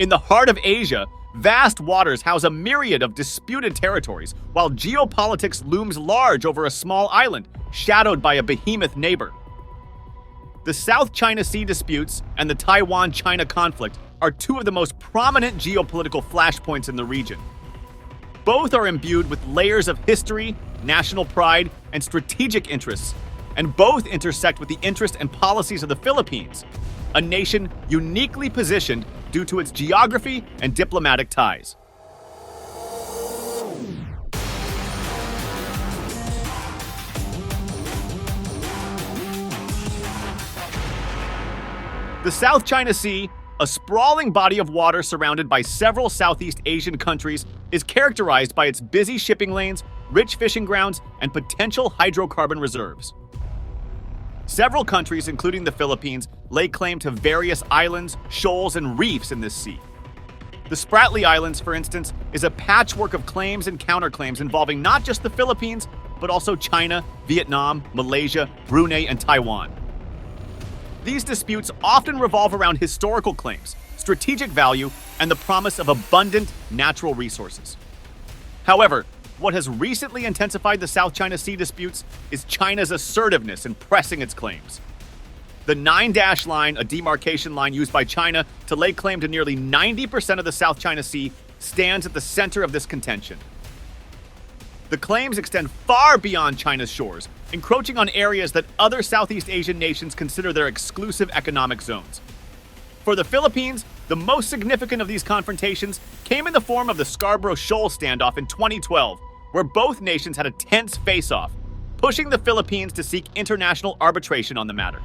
In the heart of Asia, vast waters house a myriad of disputed territories, while geopolitics looms large over a small island, shadowed by a behemoth neighbor. The South China Sea disputes and the Taiwan-China conflict are two of the most prominent geopolitical flashpoints in the region. Both are imbued with layers of history, national pride, and strategic interests, and both intersect with the interest and policies of the Philippines, a nation uniquely positioned due to its geography and diplomatic ties. The South China Sea, a sprawling body of water surrounded by several Southeast Asian countries, is characterized by its busy shipping lanes, rich fishing grounds, and potential hydrocarbon reserves. Several countries, including the Philippines, lay claim to various islands, shoals, and reefs in this sea. The Spratly Islands, for instance, is a patchwork of claims and counterclaims involving not just the Philippines, but also China, Vietnam, Malaysia, Brunei, and Taiwan. These disputes often revolve around historical claims, strategic value, and the promise of abundant natural resources. However, what has recently intensified the South China Sea disputes is China's assertiveness in pressing its claims. The 9-dash line, a demarcation line used by China to lay claim to nearly 90% of the South China Sea, stands at the center of this contention. The claims extend far beyond China's shores, encroaching on areas that other Southeast Asian nations consider their exclusive economic zones. For the Philippines, the most significant of these confrontations came in the form of the Scarborough Shoal standoff in 2012, where both nations had a tense face-off, pushing the Philippines to seek international arbitration on the matter.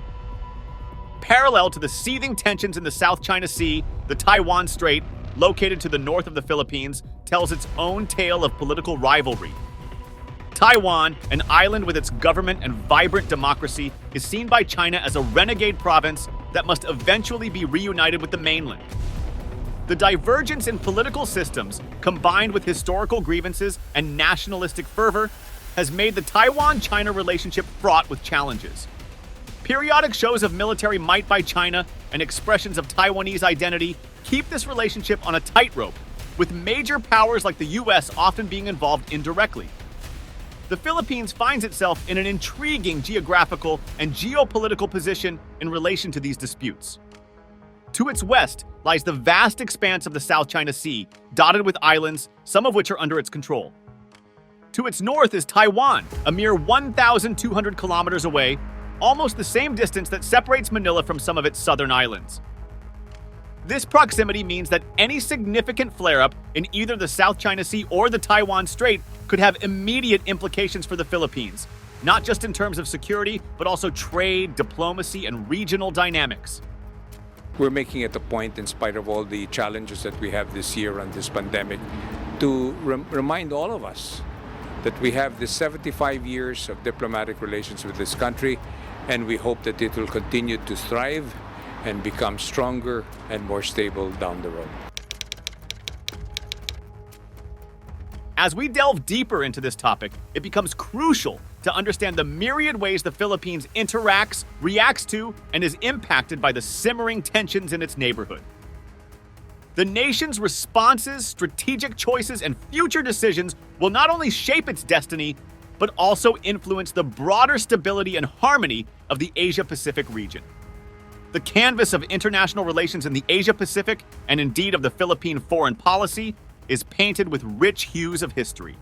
Parallel to the seething tensions in the South China Sea, the Taiwan Strait, located to the north of the Philippines, tells its own tale of political rivalry. Taiwan, an island with its government and vibrant democracy, is seen by China as a renegade province that must eventually be reunited with the mainland. The divergence in political systems, combined with historical grievances and nationalistic fervor, has made the Taiwan-China relationship fraught with challenges. Periodic shows of military might by China and expressions of Taiwanese identity keep this relationship on a tightrope, with major powers like the US often being involved indirectly. The Philippines finds itself in an intriguing geographical and geopolitical position in relation to these disputes. To its west lies the vast expanse of the South China Sea, dotted with islands, some of which are under its control. To its north is Taiwan, a mere 1,200 kilometers away, almost the same distance that separates Manila from some of its southern islands. This proximity means that any significant flare-up in either the South China Sea or the Taiwan Strait could have immediate implications for the Philippines, not just in terms of security, but also trade, diplomacy, and regional dynamics. We're making it a point, in spite of all the challenges that we have this year on this pandemic, to remind all of us that we have this 75 years of diplomatic relations with this country, and we hope that it will continue to thrive and become stronger and more stable down the road. As we delve deeper into this topic, it becomes crucial to understand the myriad ways the Philippines interacts, reacts to, and is impacted by the simmering tensions in its neighborhood. The nation's responses, strategic choices, and future decisions will not only shape its destiny, but also influence the broader stability and harmony of the Asia-Pacific region. The canvas of international relations in the Asia-Pacific, and indeed of the Philippine foreign policy, is painted with rich hues of history.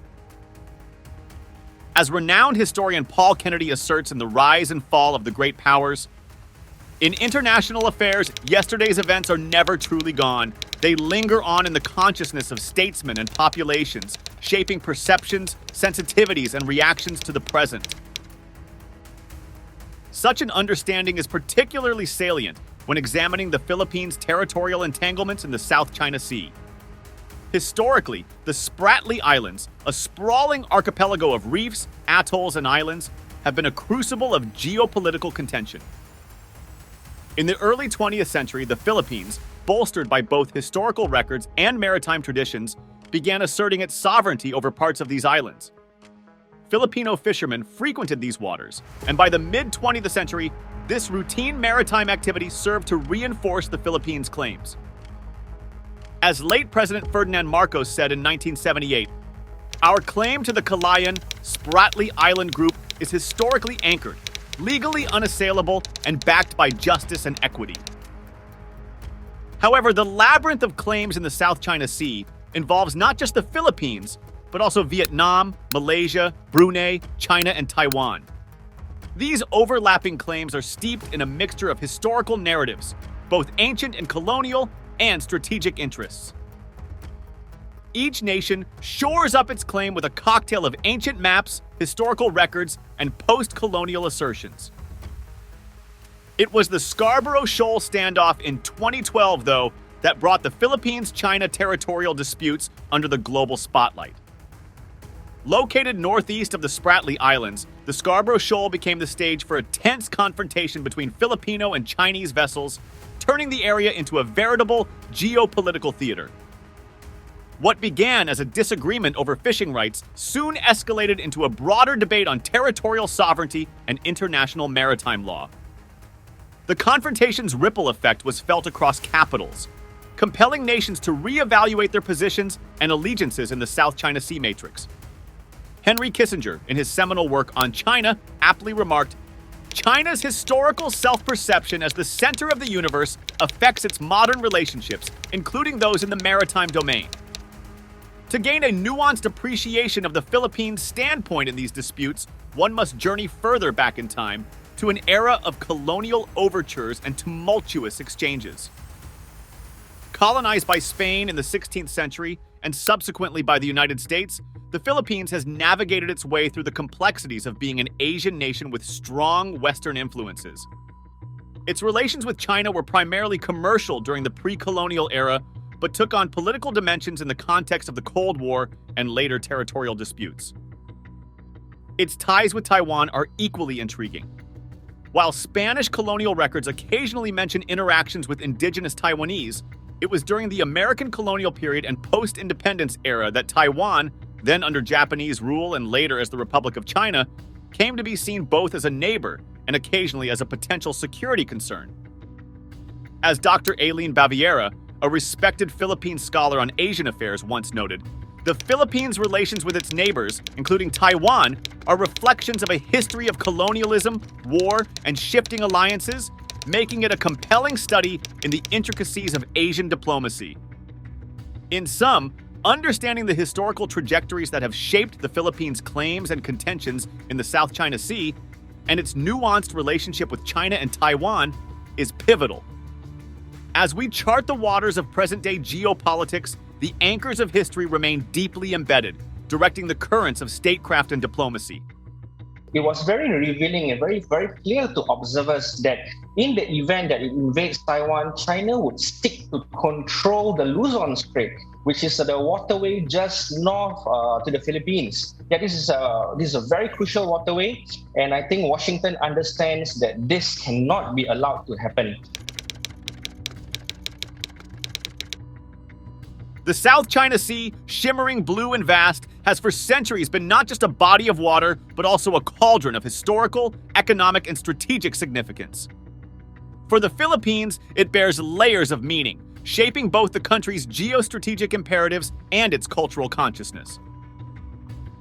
As renowned historian Paul Kennedy asserts in The Rise and Fall of the Great Powers, in international affairs, yesterday's events are never truly gone. They linger on in the consciousness of statesmen and populations, shaping perceptions, sensitivities, and reactions to the present. Such an understanding is particularly salient when examining the Philippines' territorial entanglements in the South China Sea. Historically, the Spratly Islands, a sprawling archipelago of reefs, atolls, and islands, have been a crucible of geopolitical contention. In the early 20th century, the Philippines, bolstered by both historical records and maritime traditions, began asserting its sovereignty over parts of these islands. Filipino fishermen frequented these waters, and by the mid-20th century, this routine maritime activity served to reinforce the Philippines' claims. As late President Ferdinand Marcos said in 1978, our claim to the Kalayaan-Spratly Island Group is historically anchored, legally unassailable, and backed by justice and equity. However, the labyrinth of claims in the South China Sea involves not just the Philippines, but also Vietnam, Malaysia, Brunei, China, and Taiwan. These overlapping claims are steeped in a mixture of historical narratives, both ancient and colonial, and strategic interests. Each nation shores up its claim with a cocktail of ancient maps, historical records, and post-colonial assertions. It was the Scarborough Shoal standoff in 2012, though, that brought the Philippines-China territorial disputes under the global spotlight. Located northeast of the Spratly Islands, the Scarborough Shoal became the stage for a tense confrontation between Filipino and Chinese vessels, turning the area into a veritable geopolitical theater. What began as a disagreement over fishing rights soon escalated into a broader debate on territorial sovereignty and international maritime law. The confrontation's ripple effect was felt across capitals, compelling nations to reevaluate their positions and allegiances in the South China Sea matrix. Henry Kissinger, in his seminal work on China, aptly remarked, "China's historical self-perception as the center of the universe affects its modern relationships, including those in the maritime domain." To gain a nuanced appreciation of the Philippines' standpoint in these disputes, one must journey further back in time to an era of colonial overtures and tumultuous exchanges. Colonized by Spain in the 16th century and subsequently by the United States, the Philippines has navigated its way through the complexities of being an Asian nation with strong Western influences. Its relations with China were primarily commercial during the pre-colonial era, but took on political dimensions in the context of the Cold War and later territorial disputes. Its ties with Taiwan are equally intriguing. While Spanish colonial records occasionally mention interactions with indigenous Taiwanese, it was during the American colonial period and post-independence era that Taiwan, then under Japanese rule and later as the Republic of China, came to be seen both as a neighbor and occasionally as a potential security concern. As Dr. Aileen Baviera, a respected Philippine scholar on Asian affairs, once noted, the Philippines' relations with its neighbors, including Taiwan, are reflections of a history of colonialism, war, and shifting alliances, making it a compelling study in the intricacies of Asian diplomacy. In sum, understanding the historical trajectories that have shaped the Philippines' claims and contentions in the South China Sea and its nuanced relationship with China and Taiwan is pivotal. As we chart the waters of present-day geopolitics, the anchors of history remain deeply embedded, directing the currents of statecraft and diplomacy. It was very revealing and very clear to observers that in the event that it invades Taiwan, China would seek to control the Luzon Strait, which is the waterway just north to the Philippines. Yeah, this is a very crucial waterway, and I think Washington understands that this cannot be allowed to happen. The South China Sea, shimmering blue and vast, has for centuries been not just a body of water, but also a cauldron of historical, economic, and strategic significance. For the Philippines, it bears layers of meaning, shaping both the country's geostrategic imperatives and its cultural consciousness.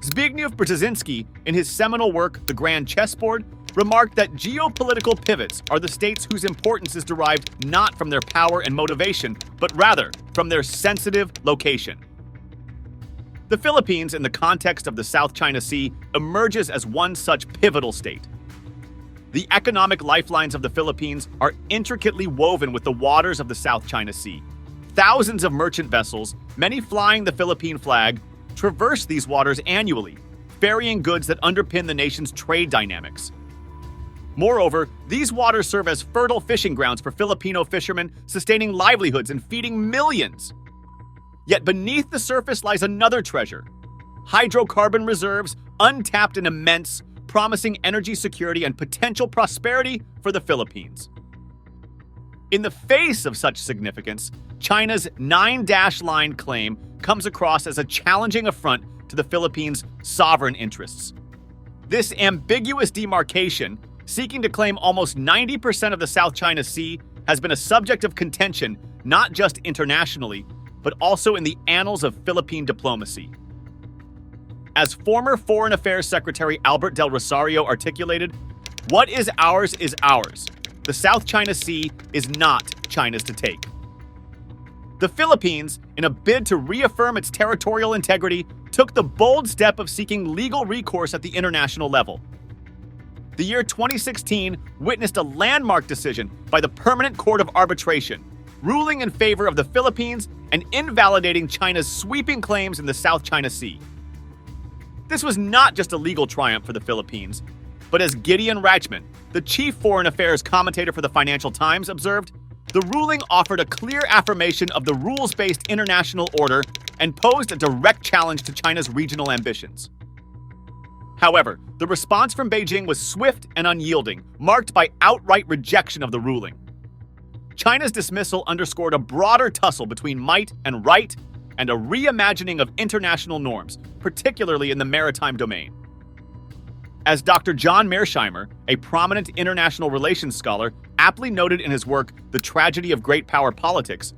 Zbigniew Brzezinski, in his seminal work, The Grand Chessboard, remarked that geopolitical pivots are the states whose importance is derived not from their power and motivation, but rather from their sensitive location. The Philippines, in the context of the South China Sea, emerges as one such pivotal state. The economic lifelines of the Philippines are intricately woven with the waters of the South China Sea. Thousands of merchant vessels, many flying the Philippine flag, traverse these waters annually, ferrying goods that underpin the nation's trade dynamics. Moreover, these waters serve as fertile fishing grounds for Filipino fishermen, sustaining livelihoods and feeding millions. Yet beneath the surface lies another treasure: hydrocarbon reserves, untapped and immense, promising energy security and potential prosperity for the Philippines. In the face of such significance, China's 9-line claim comes across as a challenging affront to the Philippines' sovereign interests. This ambiguous demarcation, seeking to claim almost 90% of the South China Sea, has been a subject of contention not just internationally, but also in the annals of Philippine diplomacy. As former Foreign Affairs Secretary Albert Del Rosario articulated, "What is ours is ours. The South China Sea is not China's to take." The Philippines, in a bid to reaffirm its territorial integrity, took the bold step of seeking legal recourse at the international level. The year 2016 witnessed a landmark decision by the Permanent Court of Arbitration, ruling in favor of the Philippines and invalidating China's sweeping claims in the South China Sea. This was not just a legal triumph for the Philippines, but as Gideon Rachman, the chief foreign affairs commentator for the Financial Times, observed, the ruling offered a clear affirmation of the rules-based international order and posed a direct challenge to China's regional ambitions. However, the response from Beijing was swift and unyielding, marked by outright rejection of the ruling. China's dismissal underscored a broader tussle between might and right and a reimagining of international norms, particularly in the maritime domain. As Dr. John Mearsheimer, a prominent international relations scholar, aptly noted in his work The Tragedy of Great Power Politics,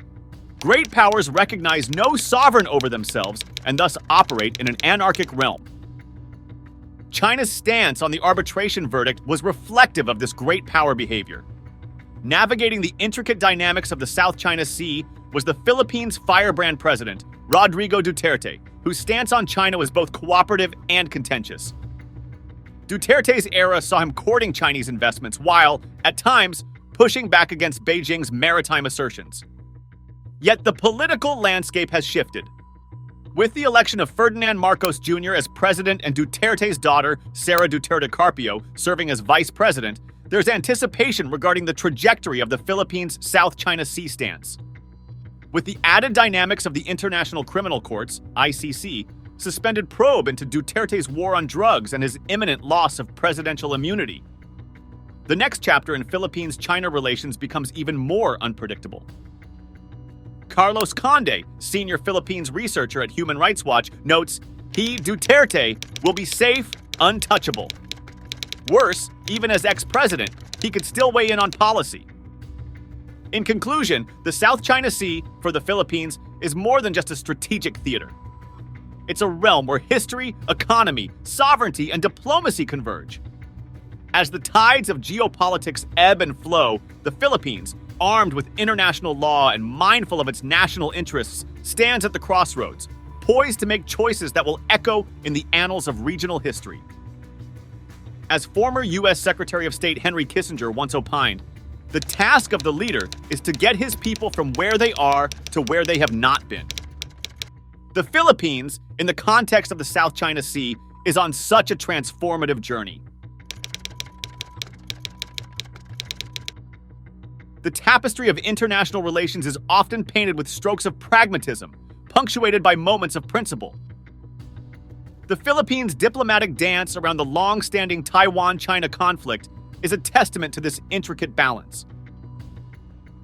great powers recognize no sovereign over themselves and thus operate in an anarchic realm. China's stance on the arbitration verdict was reflective of this great power behavior. Navigating the intricate dynamics of the South China Sea was the Philippines' firebrand president, Rodrigo Duterte, whose stance on China was both cooperative and contentious. Duterte's era saw him courting Chinese investments while, at times, pushing back against Beijing's maritime assertions. Yet the political landscape has shifted. With the election of Ferdinand Marcos Jr. as president and Duterte's daughter, Sara Duterte Carpio, serving as vice president, there's anticipation regarding the trajectory of the Philippines' South China Sea stance. With the added dynamics of the International Criminal Court's, ICC, suspended probe into Duterte's war on drugs and his imminent loss of presidential immunity, the next chapter in Philippines-China relations becomes even more unpredictable. Carlos Conde, senior Philippines researcher at Human Rights Watch, notes, he, Duterte, will be safe, untouchable. Worse, even as ex-president, he could still weigh in on policy. In conclusion, the South China Sea, for the Philippines, is more than just a strategic theater. It's a realm where history, economy, sovereignty, and diplomacy converge. As the tides of geopolitics ebb and flow, the Philippines, armed with international law and mindful of its national interests, stands at the crossroads, poised to make choices that will echo in the annals of regional history. As former U.S. Secretary of State Henry Kissinger once opined, the task of the leader is to get his people from where they are to where they have not been. The Philippines, in the context of the South China Sea, is on such a transformative journey. The tapestry of international relations is often painted with strokes of pragmatism, punctuated by moments of principle. The Philippines' diplomatic dance around the long-standing Taiwan-China conflict is a testament to this intricate balance.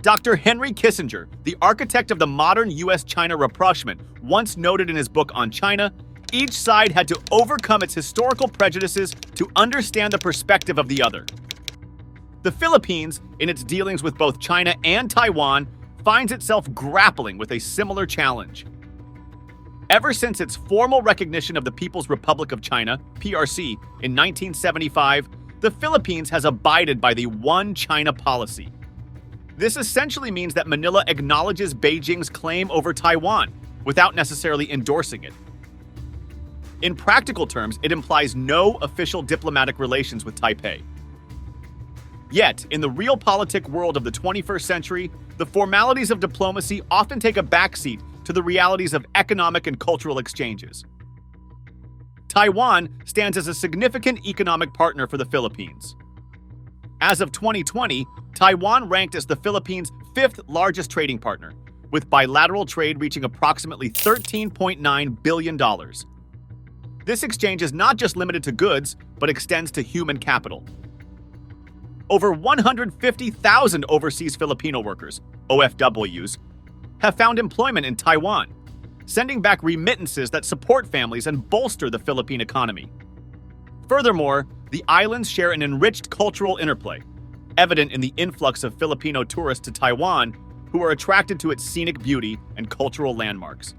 Dr. Henry Kissinger, the architect of the modern U.S.-China rapprochement, once noted in his book on China, each side had to overcome its historical prejudices to understand the perspective of the other. The Philippines, in its dealings with both China and Taiwan, finds itself grappling with a similar challenge. Ever since its formal recognition of the People's Republic of China, PRC, in 1975, the Philippines has abided by the One China policy. This essentially means that Manila acknowledges Beijing's claim over Taiwan, without necessarily endorsing it. In practical terms, it implies no official diplomatic relations with Taipei. Yet, in the realpolitik world of the 21st century, the formalities of diplomacy often take a backseat to the realities of economic and cultural exchanges. Taiwan stands as a significant economic partner for the Philippines. As of 2020, Taiwan ranked as the Philippines' fifth largest trading partner, with bilateral trade reaching approximately $13.9 billion. This exchange is not just limited to goods, but extends to human capital. Over 150,000 overseas Filipino workers, OFWs, have found employment in Taiwan, sending back remittances that support families and bolster the Philippine economy. Furthermore, the islands share an enriched cultural interplay, evident in the influx of Filipino tourists to Taiwan, who are attracted to its scenic beauty and cultural landmarks.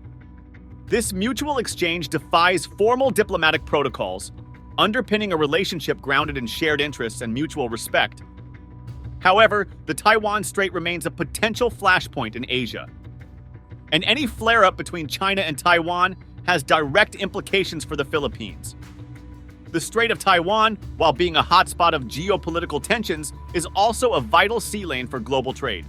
This mutual exchange defies formal diplomatic protocols, underpinning a relationship grounded in shared interests and mutual respect. However, the Taiwan Strait remains a potential flashpoint in Asia. And any flare-up between China and Taiwan has direct implications for the Philippines. The Strait of Taiwan, while being a hotspot of geopolitical tensions, is also a vital sea lane for global trade.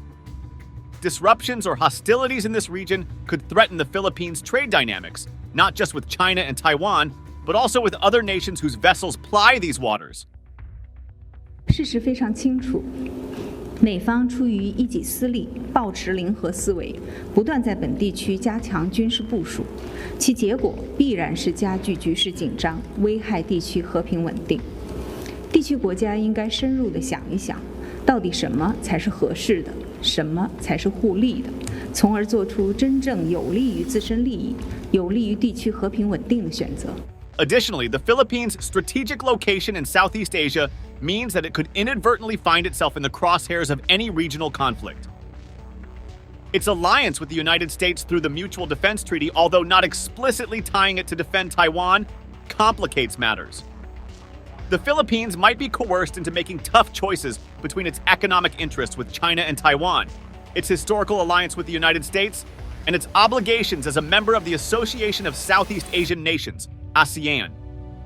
Disruptions or hostilities in this region could threaten the Philippines' trade dynamics, not just with China and Taiwan, but also with other nations whose vessels ply these waters. 事实非常清楚，美方出于一己私利，抱持零和思维，不断在本地区加强军事部署，其结果必然是加剧局势紧张，危害地区和平稳定。地区国家应该深入地想一想，到底什么才是合适的，什么才是互利的，从而做出真正有利于自身利益、有利于地区和平稳定的选择。Additionally, the Philippines' strategic location in Southeast Asia means that it could inadvertently find itself in the crosshairs of any regional conflict. Its alliance with the United States through the Mutual Defense Treaty, although not explicitly tying it to defend Taiwan, complicates matters. The Philippines might be coerced into making tough choices between its economic interests with China and Taiwan, its historical alliance with the United States, and its obligations as a member of the Association of Southeast Asian Nations, ASEAN,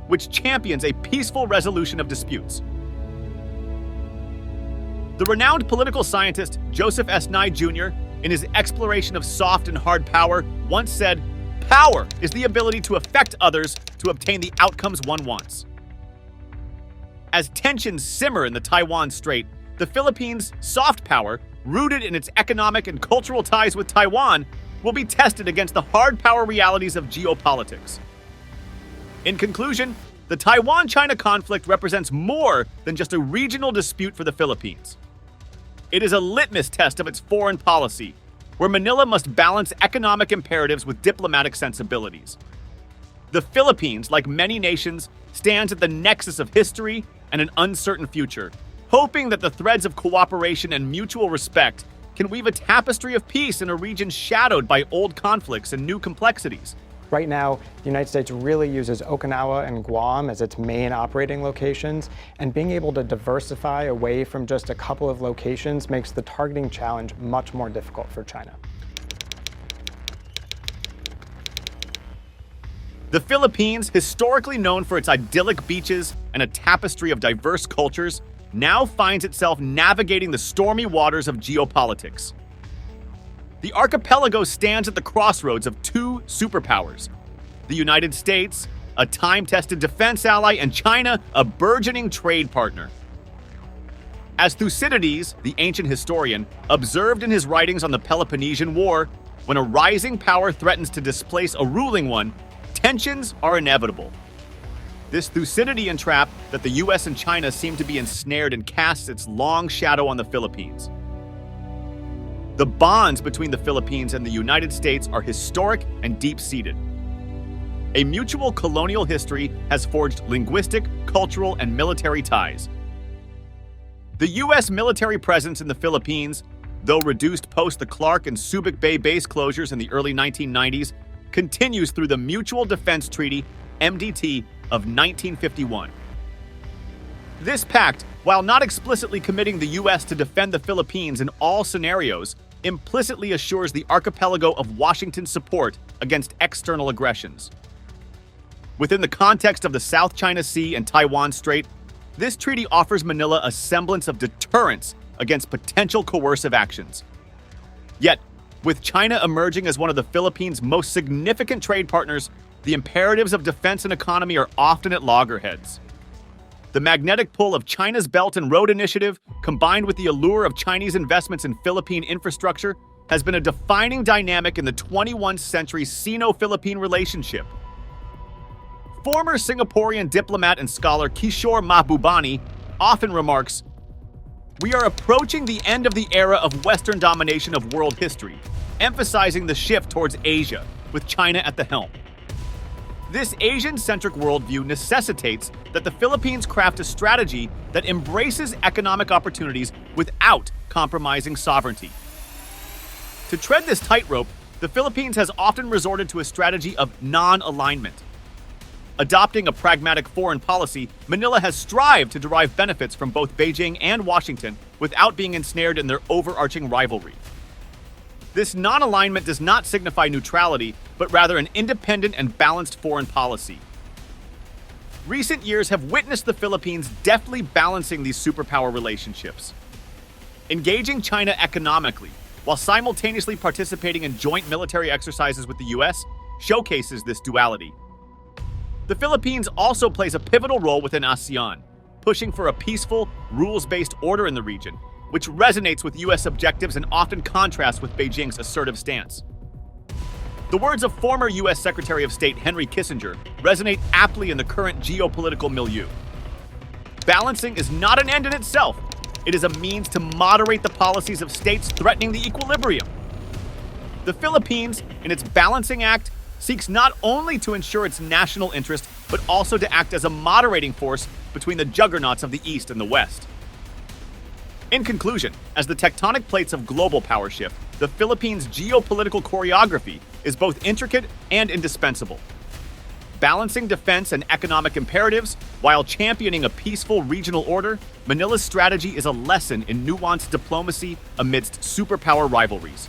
which champions a peaceful resolution of disputes. The renowned political scientist Joseph S. Nye Jr., in his exploration of soft and hard power, once said, "Power is the ability to affect others to obtain the outcomes one wants." As tensions simmer in the Taiwan Strait, the Philippines' soft power, rooted in its economic and cultural ties with Taiwan, will be tested against the hard power realities of geopolitics. In conclusion, the Taiwan-China conflict represents more than just a regional dispute for the Philippines. It is a litmus test of its foreign policy, where Manila must balance economic imperatives with diplomatic sensibilities. The Philippines, like many nations, stands at the nexus of history and an uncertain future, hoping that the threads of cooperation and mutual respect can weave a tapestry of peace in a region shadowed by old conflicts and new complexities. Right now, the United States really uses Okinawa and Guam as its main operating locations, and being able to diversify away from just a couple of locations makes the targeting challenge much more difficult for China. The Philippines, historically known for its idyllic beaches and a tapestry of diverse cultures, now finds itself navigating the stormy waters of geopolitics. The archipelago stands at the crossroads of two superpowers: the United States, a time-tested defense ally, and China, a burgeoning trade partner. As Thucydides, the ancient historian, observed in his writings on the Peloponnesian War, when a rising power threatens to displace a ruling one, tensions are inevitable. This Thucydidean trap that the US and China seem to be ensnared in casts its long shadow on the Philippines. The bonds between the Philippines and the United States are historic and deep-seated. A mutual colonial history has forged linguistic, cultural, and military ties. The U.S. military presence in the Philippines, though reduced post the Clark and Subic Bay base closures in the early 1990s, continues through the Mutual Defense Treaty, MDT, of 1951. This pact, while not explicitly committing the U.S. to defend the Philippines in all scenarios, implicitly assures the archipelago of Washington's support against external aggressions. Within the context of the South China Sea and Taiwan Strait, this treaty offers Manila a semblance of deterrence against potential coercive actions. Yet, with China emerging as one of the Philippines' most significant trade partners, the imperatives of defense and economy are often at loggerheads. The magnetic pull of China's Belt and Road Initiative, combined with the allure of Chinese investments in Philippine infrastructure, has been a defining dynamic in the 21st century Sino-Philippine relationship. Former Singaporean diplomat and scholar Kishore Mahbubani often remarks, "We are approaching the end of the era of Western domination of world history, emphasizing the shift towards Asia, with China at the helm." This Asian-centric worldview necessitates that the Philippines craft a strategy that embraces economic opportunities without compromising sovereignty. To tread this tightrope, the Philippines has often resorted to a strategy of non-alignment. Adopting a pragmatic foreign policy, Manila has strived to derive benefits from both Beijing and Washington without being ensnared in their overarching rivalry. This non-alignment does not signify neutrality, but rather an independent and balanced foreign policy. Recent years have witnessed the Philippines deftly balancing these superpower relationships. Engaging China economically, while simultaneously participating in joint military exercises with the US, showcases this duality. The Philippines also plays a pivotal role within ASEAN, pushing for a peaceful, rules-based order in the region, which resonates with US objectives and often contrasts with Beijing's assertive stance. The words of former US Secretary of State Henry Kissinger resonate aptly in the current geopolitical milieu. Balancing is not an end in itself. It is a means to moderate the policies of states threatening the equilibrium. The Philippines, in its balancing act, seeks not only to ensure its national interest, but also to act as a moderating force between the juggernauts of the East and the West. In conclusion, as the tectonic plates of global power shift, the Philippines' geopolitical choreography is both intricate and indispensable. Balancing defense and economic imperatives while championing a peaceful regional order, Manila's strategy is a lesson in nuanced diplomacy amidst superpower rivalries.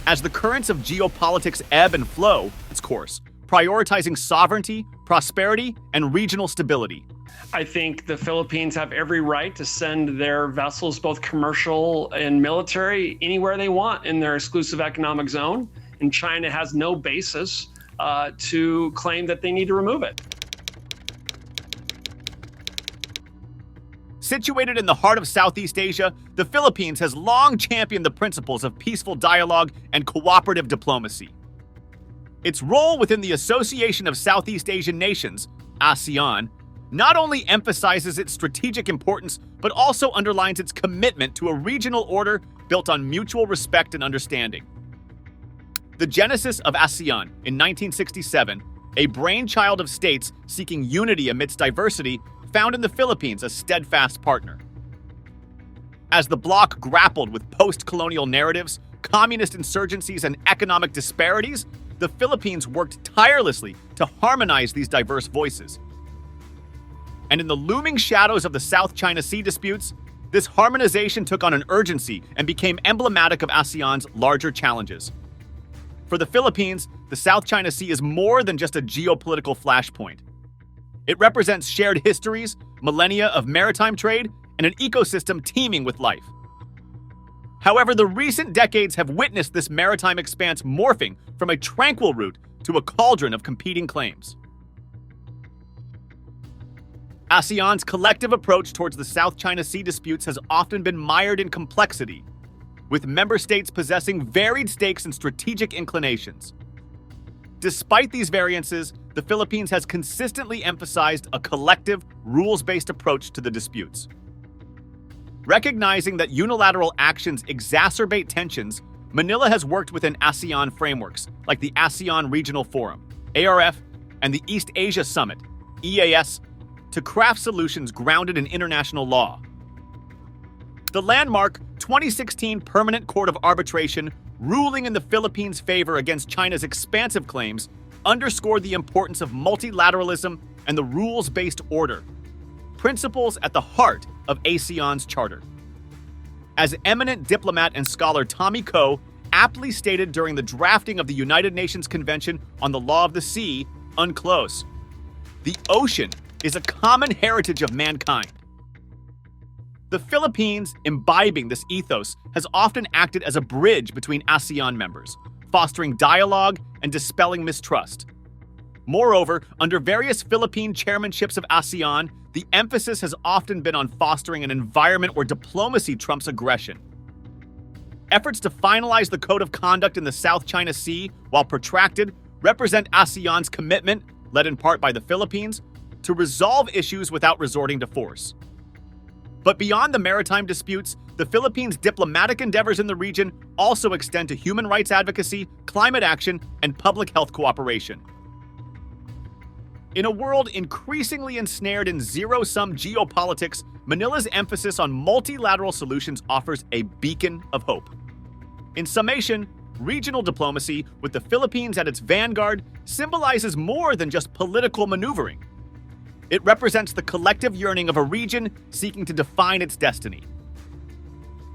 As the currents of geopolitics ebb and flow its course, prioritizing sovereignty, prosperity, and regional stability. I think the Philippines have every right to send their vessels, both commercial and military, anywhere they want in their exclusive economic zone, and China has no basis to claim that they need to remove it. Situated in the heart of Southeast Asia, the Philippines has long championed the principles of peaceful dialogue and cooperative diplomacy. Its role within the Association of Southeast Asian Nations, ASEAN, not only emphasizes its strategic importance, but also underlines its commitment to a regional order built on mutual respect and understanding. The genesis of ASEAN in 1967, a brainchild of states seeking unity amidst diversity, found in the Philippines a steadfast partner. As the bloc grappled with post-colonial narratives, communist insurgencies, and economic disparities, the Philippines worked tirelessly to harmonize these diverse voices. And in the looming shadows of the South China Sea disputes, this harmonization took on an urgency and became emblematic of ASEAN's larger challenges. For the Philippines, the South China Sea is more than just a geopolitical flashpoint. It represents shared histories, millennia of maritime trade, and an ecosystem teeming with life. However, the recent decades have witnessed this maritime expanse morphing from a tranquil route to a cauldron of competing claims. ASEAN's collective approach towards the South China Sea disputes has often been mired in complexity, with member states possessing varied stakes and strategic inclinations. Despite these variances, the Philippines has consistently emphasized a collective, rules-based approach to the disputes. Recognizing that unilateral actions exacerbate tensions, Manila has worked within ASEAN frameworks like the ASEAN Regional Forum, ARF, and the East Asia Summit, EAS, to craft solutions grounded in international law. The landmark 2016 Permanent Court of Arbitration ruling in the Philippines' favor against China's expansive claims underscored the importance of multilateralism and the rules-based order, principles at the heart of ASEAN's charter. As eminent diplomat and scholar Tommy Ko aptly stated during the drafting of the United Nations Convention on the Law of the Sea, UNCLOS, the ocean is a common heritage of mankind. The Philippines, imbibing this ethos, has often acted as a bridge between ASEAN members, fostering dialogue and dispelling mistrust. Moreover, under various Philippine chairmanships of ASEAN, the emphasis has often been on fostering an environment where diplomacy trumps aggression. Efforts to finalize the code of conduct in the South China Sea, while protracted, represent ASEAN's commitment, led in part by the Philippines, to resolve issues without resorting to force. But beyond the maritime disputes, the Philippines' diplomatic endeavors in the region also extend to human rights advocacy, climate action, and public health cooperation. In a world increasingly ensnared in zero-sum geopolitics, Manila's emphasis on multilateral solutions offers a beacon of hope. In summation, regional diplomacy, with the Philippines at its vanguard, symbolizes more than just political maneuvering. It represents the collective yearning of a region seeking to define its destiny.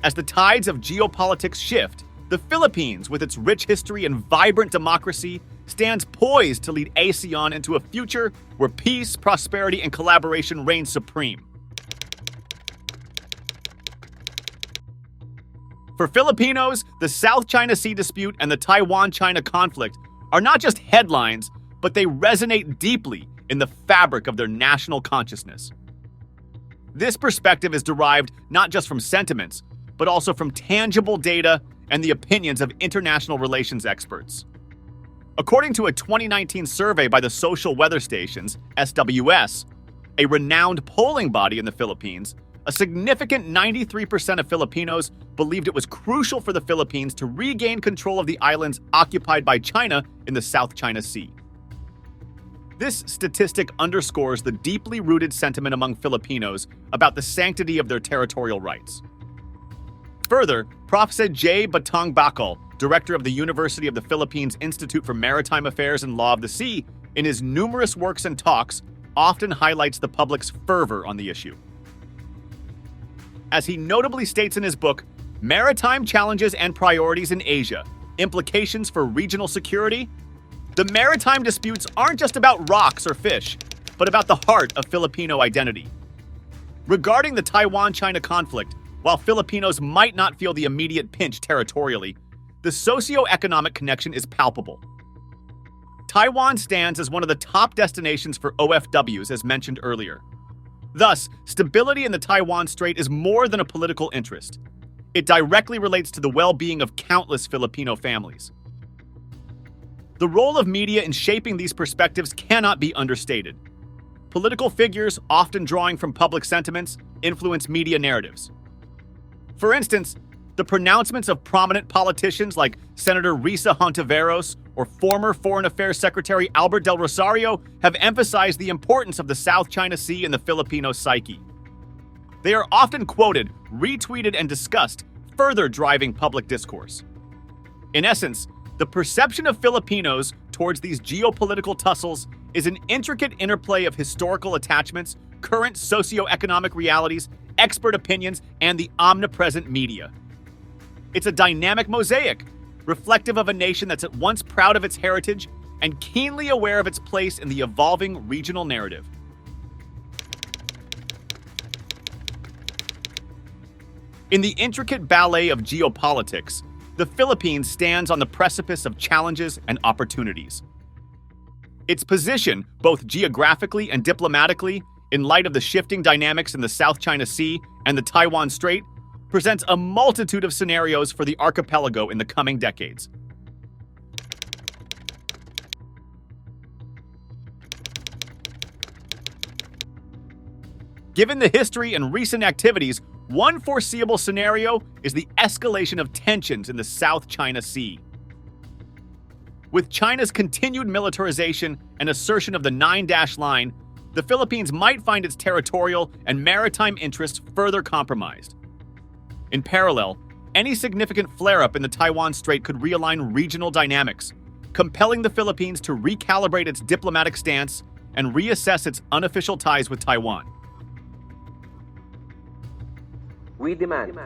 As the tides of geopolitics shift, the Philippines, with its rich history and vibrant democracy, stands poised to lead ASEAN into a future where peace, prosperity, and collaboration reign supreme. For Filipinos, the South China Sea dispute and the Taiwan-China conflict are not just headlines, but they resonate deeply in the fabric of their national consciousness. This perspective is derived not just from sentiments, but also from tangible data and the opinions of international relations experts. According to a 2019 survey by the Social Weather Stations, SWS, a renowned polling body in the Philippines, a significant 93% of Filipinos believed it was crucial for the Philippines to regain control of the islands occupied by China in the South China Sea. This statistic underscores the deeply rooted sentiment among Filipinos about the sanctity of their territorial rights. Further, Prof. J. Batang Bakal, director of the University of the Philippines Institute for Maritime Affairs and Law of the Sea, in his numerous works and talks, often highlights the public's fervor on the issue. As he notably states in his book, Maritime Challenges and Priorities in Asia, Implications for Regional Security, the maritime disputes aren't just about rocks or fish, but about the heart of Filipino identity. Regarding the Taiwan-China conflict, while Filipinos might not feel the immediate pinch territorially, the socio-economic connection is palpable. Taiwan stands as one of the top destinations for OFWs, as mentioned earlier. Thus, stability in the Taiwan Strait is more than a political interest. It directly relates to the well-being of countless Filipino families. The role of media in shaping these perspectives cannot be understated. Political figures, often drawing from public sentiments, influence media narratives. For instance, the pronouncements of prominent politicians like Senator Risa Hontiveros or former Foreign Affairs Secretary Albert Del Rosario have emphasized the importance of the South China Sea in the Filipino psyche. They are often quoted, retweeted, and discussed, further driving public discourse. In essence, the perception of Filipinos towards these geopolitical tussles is an intricate interplay of historical attachments, current socio-economic realities, expert opinions, and the omnipresent media. It's a dynamic mosaic, reflective of a nation that's at once proud of its heritage and keenly aware of its place in the evolving regional narrative. In the intricate ballet of geopolitics, the Philippines stands on the precipice of challenges and opportunities. Its position, both geographically and diplomatically, in light of the shifting dynamics in the South China Sea and the Taiwan Strait, presents a multitude of scenarios for the archipelago in the coming decades. Given the history and recent activities, one foreseeable scenario is the escalation of tensions in the South China Sea. With China's continued militarization and assertion of the 9-dash line, the Philippines might find its territorial and maritime interests further compromised. In parallel, any significant flare-up in the Taiwan Strait could realign regional dynamics, compelling the Philippines to recalibrate its diplomatic stance and reassess its unofficial ties with Taiwan. We demand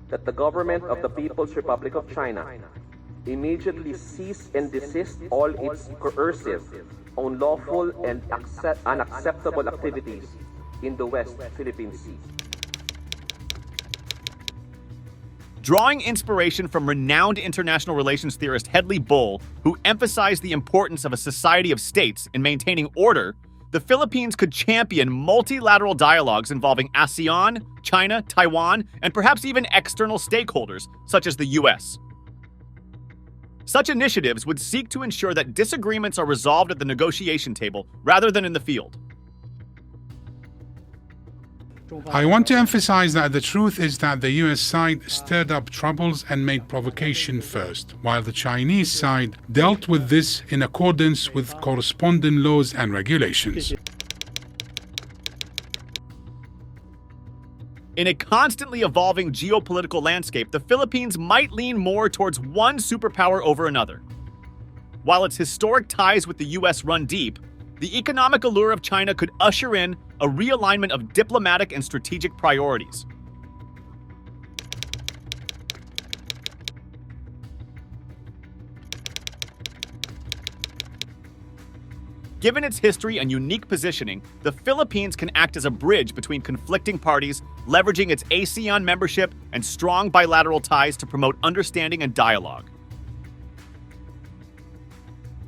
that the government of the People's Republic of China immediately cease and desist all its coercive, unlawful, and unacceptable activities in the West Philippine Sea. Drawing inspiration from renowned international relations theorist Hedley Bull, who emphasized the importance of a society of states in maintaining order, the Philippines could champion multilateral dialogues involving ASEAN, China, Taiwan, and perhaps even external stakeholders, such as the US. Such initiatives would seek to ensure that disagreements are resolved at the negotiation table rather than in the field. I want to emphasize that the truth is that the US side stirred up troubles and made provocation first, while the Chinese side dealt with this in accordance with corresponding laws and regulations. In a constantly evolving geopolitical landscape, the Philippines might lean more towards one superpower over another. While its historic ties with the US run deep, the economic allure of China could usher in a realignment of diplomatic and strategic priorities. Given its history and unique positioning, the Philippines can act as a bridge between conflicting parties, leveraging its ASEAN membership and strong bilateral ties to promote understanding and dialogue.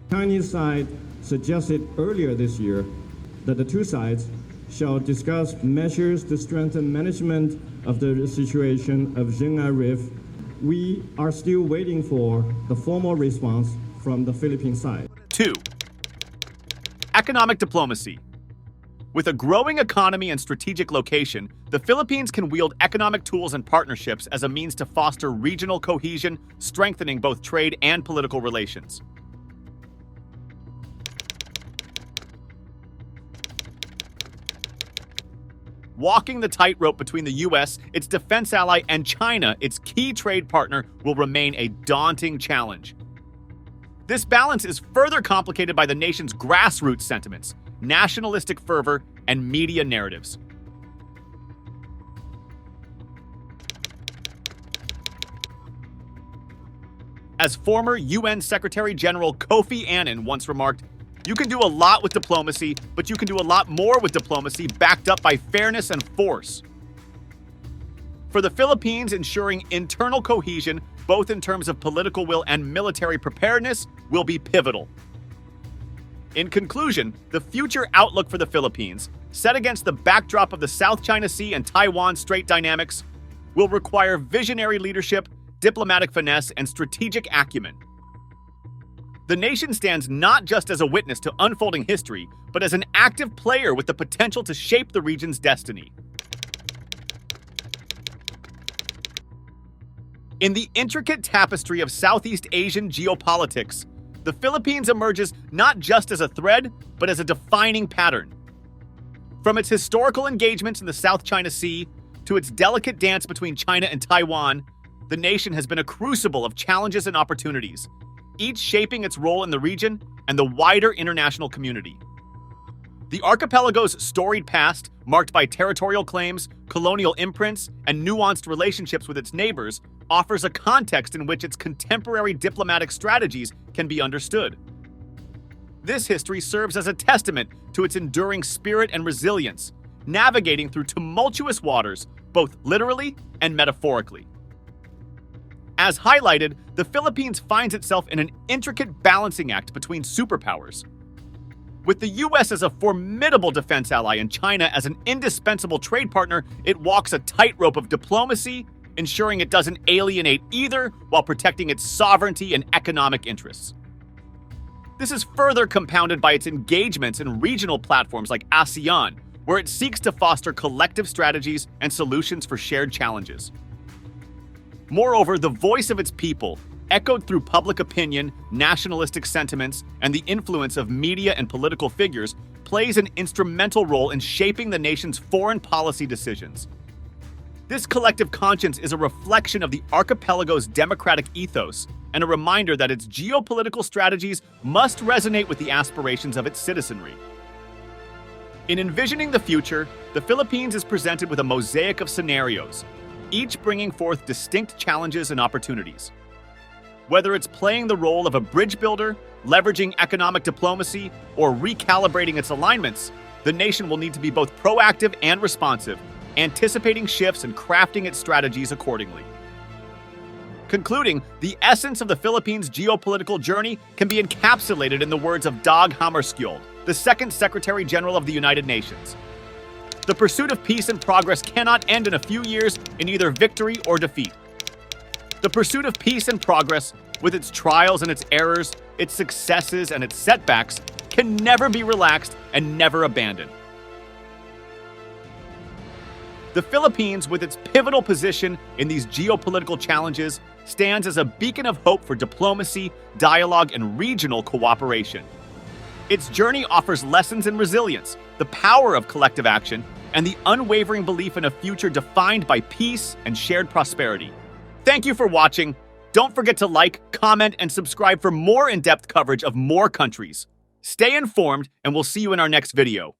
The Chinese side suggested earlier this year that the two sides shall discuss measures to strengthen management of the situation of Jing'an Rift. We are still waiting for the formal response from the Philippine side. 2. Economic diplomacy. With a growing economy and strategic location, the Philippines can wield economic tools and partnerships as a means to foster regional cohesion, strengthening both trade and political relations. Walking the tightrope between the US, its defense ally, and China, its key trade partner, will remain a daunting challenge. This balance is further complicated by the nation's grassroots sentiments, nationalistic fervor, and media narratives. As former UN Secretary General Kofi Annan once remarked, "You can do a lot with diplomacy, but you can do a lot more with diplomacy backed up by fairness and force." For the Philippines, ensuring internal cohesion, both in terms of political will and military preparedness, will be pivotal. In conclusion, the future outlook for the Philippines, set against the backdrop of the South China Sea and Taiwan Strait dynamics, will require visionary leadership, diplomatic finesse, and strategic acumen. The nation stands not just as a witness to unfolding history, but as an active player with the potential to shape the region's destiny. In the intricate tapestry of Southeast Asian geopolitics, the Philippines emerges not just as a thread, but as a defining pattern. From its historical engagements in the South China Sea to its delicate dance between China and Taiwan, the nation has been a crucible of challenges and opportunities, each shaping its role in the region and the wider international community. The archipelago's storied past, marked by territorial claims, colonial imprints, and nuanced relationships with its neighbors, offers a context in which its contemporary diplomatic strategies can be understood. This history serves as a testament to its enduring spirit and resilience, navigating through tumultuous waters, both literally and metaphorically. As highlighted, the Philippines finds itself in an intricate balancing act between superpowers. With the US as a formidable defense ally and China as an indispensable trade partner, it walks a tightrope of diplomacy, ensuring it doesn't alienate either while protecting its sovereignty and economic interests. This is further compounded by its engagements in regional platforms like ASEAN, where it seeks to foster collective strategies and solutions for shared challenges. Moreover, the voice of its people, echoed through public opinion, nationalistic sentiments, and the influence of media and political figures, plays an instrumental role in shaping the nation's foreign policy decisions. This collective conscience is a reflection of the archipelago's democratic ethos and a reminder that its geopolitical strategies must resonate with the aspirations of its citizenry. In envisioning the future, the Philippines is presented with a mosaic of scenarios, each bringing forth distinct challenges and opportunities. Whether it's playing the role of a bridge builder, leveraging economic diplomacy, or recalibrating its alignments, the nation will need to be both proactive and responsive, anticipating shifts and crafting its strategies accordingly. Concluding, the essence of the Philippines' geopolitical journey can be encapsulated in the words of Dag Hammarskjöld, the second Secretary General of the United Nations. The pursuit of peace and progress cannot end in a few years in either victory or defeat. The pursuit of peace and progress, with its trials and its errors, its successes and its setbacks, can never be relaxed and never abandoned. The Philippines, with its pivotal position in these geopolitical challenges, stands as a beacon of hope for diplomacy, dialogue, and regional cooperation. Its journey offers lessons in resilience, the power of collective action, and the unwavering belief in a future defined by peace and shared prosperity. Thank you for watching. Don't forget to like, comment, and subscribe for more in-depth coverage of more countries. Stay informed, and we'll see you in our next video.